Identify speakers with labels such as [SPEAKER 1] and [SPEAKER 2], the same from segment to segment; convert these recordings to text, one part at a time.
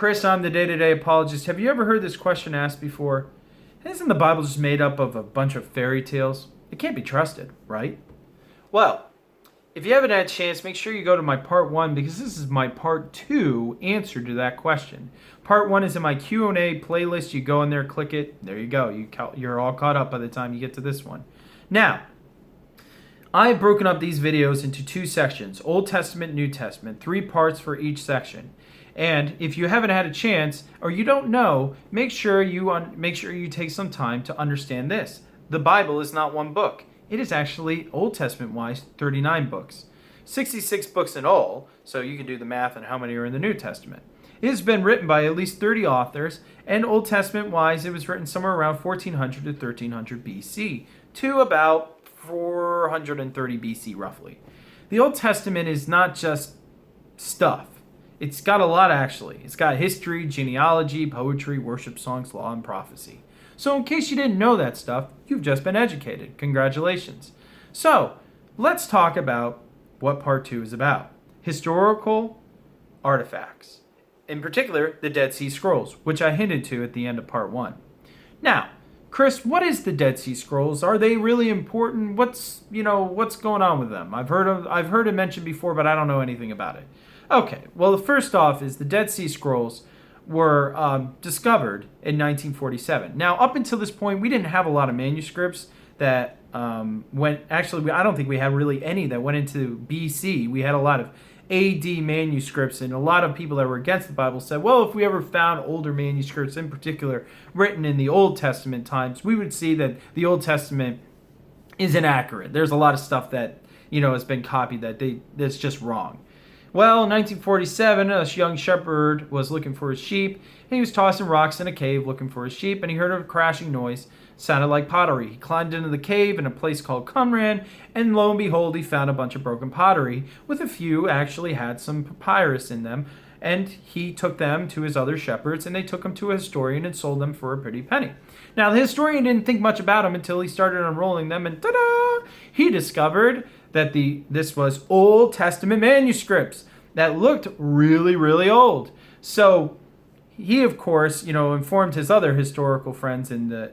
[SPEAKER 1] Chris, I'm the day-to-day apologist. Have you ever heard this question asked before? Isn't the Bible just made up of a bunch of fairy tales? It can't be trusted, right? Well, if you haven't had a chance, make sure you go to my part 1 because this is my part 2 answer to that question. Part 1 is in my Q&A playlist. You go in there, click it. There you go. You're all caught up by the time you get to this one. Now, I've broken up these videos into 2 sections, Old Testament, New Testament, 3 parts for each section. And if you haven't had a chance or you don't know, make sure you take some time to understand this. The Bible is not one book. It is actually, Old Testament-wise, 39 books. 66 books in all, so you can do the math on how many are in the New Testament. It has been written by at least 30 authors, and Old Testament-wise, it was written somewhere around 1400 to 1300 BC to about 430 BC, roughly. The Old Testament is not just stuff. It's got a lot, actually. It's got history, genealogy, poetry, worship songs, law, and prophecy. So in case you didn't know that stuff, you've just been educated. Congratulations. So let's talk about what part 2 is about. Historical artifacts. In particular, the Dead Sea Scrolls, which I hinted to at the end of part 1. Now, Chris, what is the Dead Sea Scrolls? Are they really important? What's going on with them? I've heard it mentioned before, but I don't know anything about it. Okay, well, the first off is the Dead Sea Scrolls were discovered in 1947. Now, up until this point, we didn't have a lot of manuscripts that I don't think we had really any that went into BC. We had a lot of AD manuscripts, and a lot of people that were against the Bible said, well, if we ever found older manuscripts, in particular written in the Old Testament times, we would see that the Old Testament is inaccurate. There's a lot of stuff that, has been copied that's just wrong. Well, in 1947, a young shepherd was looking for his sheep, and he was tossing rocks in a cave looking for his sheep, and he heard a crashing noise. Sounded like pottery. He climbed into the cave in a place called Qumran, and lo and behold, he found a bunch of broken pottery, with a few actually had some papyrus in them, and he took them to his other shepherds, and they took them to a historian and sold them for a pretty penny. Now, the historian didn't think much about them until he started unrolling them, and ta-da! He discovered that this was Old Testament manuscripts that looked really, really old. So he, of course, informed his other historical friends in the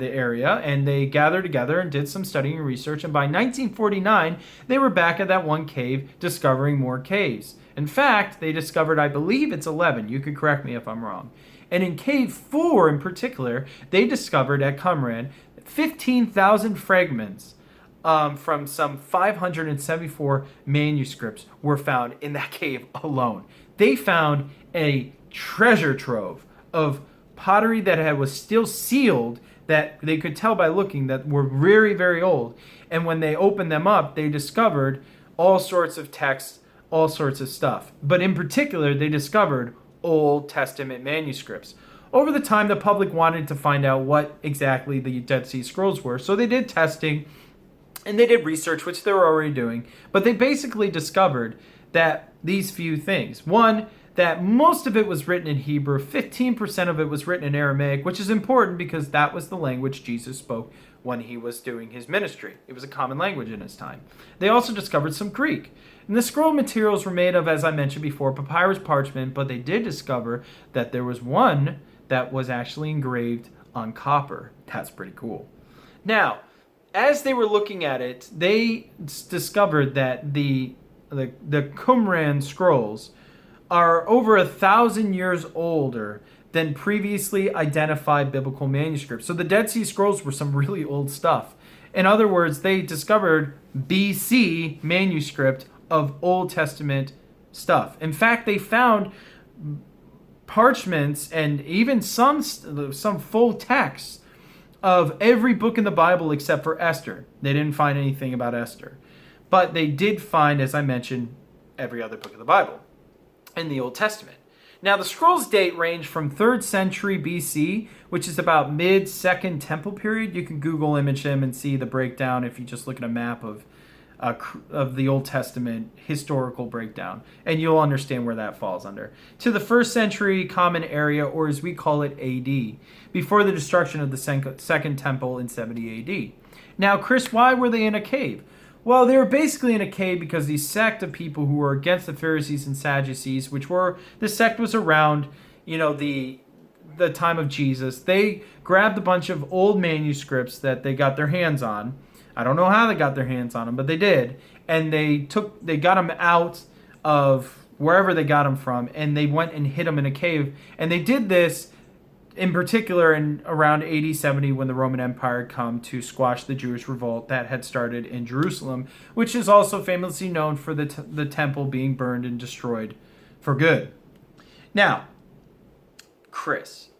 [SPEAKER 1] area, and they gathered together and did some studying and research, and by 1949, they were back at that one cave discovering more caves. In fact, they discovered, I believe it's 11. You could correct me if I'm wrong. And in Cave 4 in particular, they discovered at Qumran 15,000 fragments from some 574 manuscripts were found in that cave alone. They found a treasure trove of pottery that was still sealed, that they could tell by looking that were very, very old. And when they opened them up, they discovered all sorts of texts, all sorts of stuff. But in particular, they discovered Old Testament manuscripts. Over the time, the public wanted to find out what exactly the Dead Sea Scrolls were, so they did testing and they did research, which they were already doing. But they basically discovered that these few things. One, that most of it was written in Hebrew, 15% of it was written in Aramaic, which is important because that was the language Jesus spoke when he was doing his ministry. It was a common language in his time. They also discovered some Greek. And the scroll materials were made of, as I mentioned before, papyrus parchment, but they did discover that there was one that was actually engraved on copper. That's pretty cool. Now, as they were looking at it, they discovered that the Qumran scrolls are over 1,000 years older than previously identified biblical manuscripts. So the Dead Sea Scrolls were some really old stuff. In other words, they discovered BC manuscript of Old Testament stuff. In fact, they found parchments and even some full texts of every book in the Bible except for Esther. They didn't find anything about Esther. But they did find, as I mentioned, every other book of the Bible in the Old Testament. Now, the scrolls date range from 3rd century BC, which is about mid-Second Temple period. You can Google image them and see the breakdown if you just look at a map of the Old Testament historical breakdown, and you'll understand where that falls under. To the 1st century Common Area, or as we call it, AD, before the destruction of the Second Temple in 70 AD. Now, Chris, why were they in a cave? Well, they were basically in a cave because the sect of people who were against the Pharisees and Sadducees, the sect was around the time of Jesus. They grabbed a bunch of old manuscripts that they got their hands on. I don't know how they got their hands on them, but they did. And they got them out of wherever they got them from, and they went and hid them in a cave. And they did this in particular in around AD 70 when the Roman Empire had come to squash the Jewish revolt that had started in Jerusalem, which is also famously known for the temple being burned and destroyed for good. Now, Chris,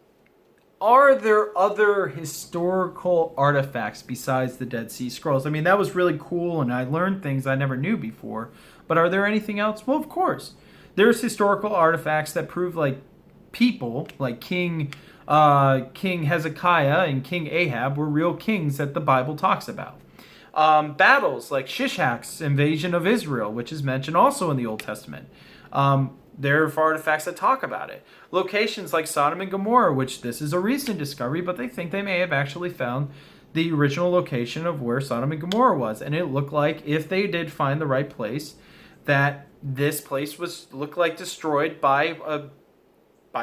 [SPEAKER 1] are there other historical artifacts besides the Dead Sea Scrolls? I mean, that was really cool, and I learned things I never knew before. But are there anything else? Well, of course. There's historical artifacts that prove like people, like King Hezekiah and King Ahab were real kings that the Bible talks about. Battles like Shishak's invasion of Israel, which is mentioned also in the Old Testament. There are artifacts that talk about it. Locations like Sodom and Gomorrah, which this is a recent discovery, but they think they may have actually found the original location of where Sodom and Gomorrah was. And it looked like, if they did find the right place, that this place looked like destroyed by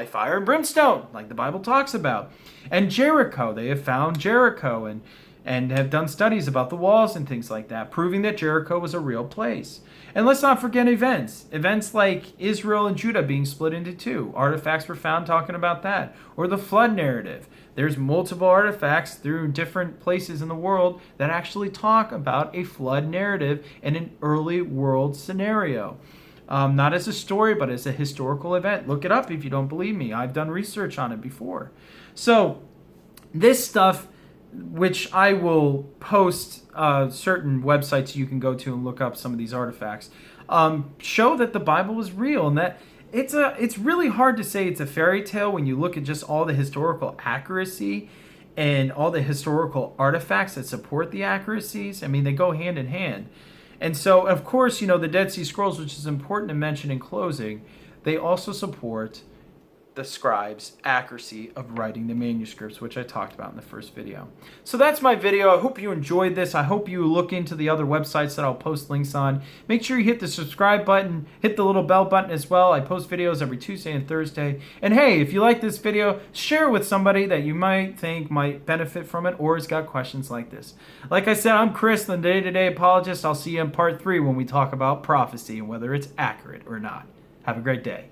[SPEAKER 1] fire and brimstone, like the Bible talks about. And Jericho, they have found Jericho and have done studies about the walls and things like that, proving that Jericho was a real place. And let's not forget events like Israel and Judah being split into two. Artifacts were found talking about that. Or the flood narrative. There's multiple artifacts through different places in the world that actually talk about a flood narrative in an early world scenario. Not as a story, but as a historical event. Look it up if you don't believe me. I've done research on it before. So this stuff, which I will post certain websites you can go to and look up some of these artifacts, show that the Bible was real, and that it's really hard to say it's a fairy tale when you look at just all the historical accuracy and all the historical artifacts that support the accuracies. I mean, they go hand in hand. And so, of course, the Dead Sea Scrolls, which is important to mention in closing, they also support the scribes' accuracy of writing the manuscripts, which I talked about in the first video. So that's my video. I hope you enjoyed this. I hope you look into the other websites that I'll post links on. Make sure you hit the subscribe button, hit the little bell button as well. I post videos every Tuesday and Thursday. And hey, if you like this video, share it with somebody that you might think might benefit from it or has got questions like this. Like I said, I'm Chris, the Day-to-Day Apologist. I'll see you in part 3 when we talk about prophecy and whether it's accurate or not. Have a great day.